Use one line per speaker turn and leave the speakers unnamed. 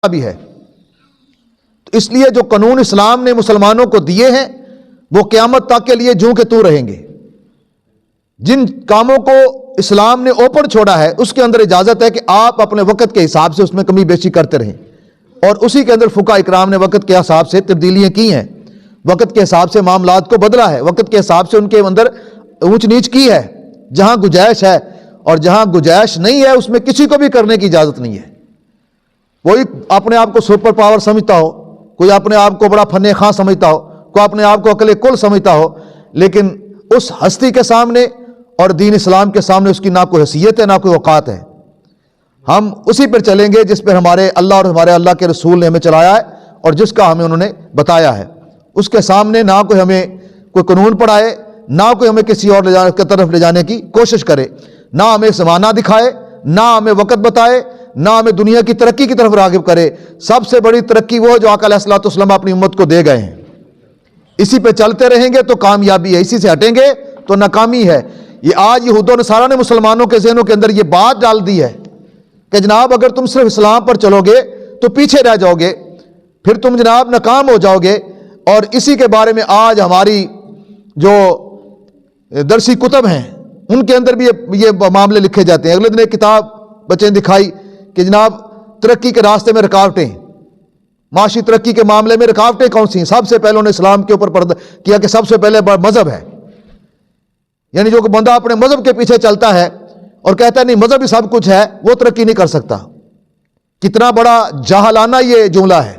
بھی ہے۔ تو اس لیے جو قانون اسلام نے مسلمانوں کو دیے ہیں وہ قیامت تک کے لیے جوں کہ توں رہیں گے۔ جن کاموں کو اسلام نے اوپن چھوڑا ہے اس کے اندر اجازت ہے کہ آپ اپنے وقت کے حساب سے اس میں کمی بیشی کرتے رہیں، اور اسی کے اندر فقہاء اکرام نے وقت کے حساب سے تبدیلیاں کی ہیں، وقت کے حساب سے معاملات کو بدلا ہے، وقت کے حساب سے ان کے اندر اونچ نیچ کی ہے۔ جہاں گنجائش ہے اور جہاں گنجائش نہیں ہے اس میں کسی کو بھی کرنے کی اجازت نہیں ہے۔ کوئی اپنے آپ کو سپر پاور سمجھتا ہو، کوئی اپنے آپ کو بڑا فن خواں سمجھتا ہو، کوئی اپنے آپ کو عقل کل سمجھتا ہو، لیکن اس ہستی کے سامنے اور دین اسلام کے سامنے اس کی نہ کوئی حیثیت ہے نہ کوئی اوقات ہے۔ ہم اسی پر چلیں گے جس پر ہمارے اللہ اور ہمارے اللہ کے رسول نے ہمیں چلایا ہے اور جس کا ہمیں انہوں نے بتایا ہے۔ اس کے سامنے نہ کوئی ہمیں کوئی قانون پڑھائے، نہ کوئی ہمیں کسی اور کی طرف لے جانے کی کوشش کرے، نہ ہمیں زمانہ دکھائے، نہ ہمیں وقت بتائے، نہ ہمیں دنیا کی ترقی کی طرف راغب کرے۔ سب سے بڑی ترقی وہ جو آقا علیہ الصلوۃ والسلام اپنی امت کو دے گئے ہیں، اسی پہ چلتے رہیں گے تو کامیابی ہے، اسی سے ہٹیں گے تو ناکامی ہے۔ یہ آج یہود و نصارہ نے مسلمانوں کے ذہنوں کے اندر یہ بات ڈال دی ہے کہ جناب اگر تم صرف اسلام پر چلو گے تو پیچھے رہ جاؤ گے، پھر تم جناب ناکام ہو جاؤ گے۔ اور اسی کے بارے میں آج ہماری جو درسی کتب ہیں ان کے اندر بھی یہ معاملے لکھے جاتے ہیں۔ اگلے دن ایک کتاب بچے نے دکھائی کہ جناب ترقی کے راستے میں رکاوٹیں، معاشی ترقی کے معاملے میں رکاوٹیں کون سی ہیں؟ سب سے پہلے انہوں نے اسلام کے اوپر پردہ کیا کہ سب سے پہلے مذہب ہے، یعنی جو بندہ اپنے مذہب کے پیچھے چلتا ہے اور کہتا ہے نہیں مذہب ہی سب کچھ ہے، وہ ترقی نہیں کر سکتا۔ کتنا بڑا جاہلانہ یہ جملہ ہے۔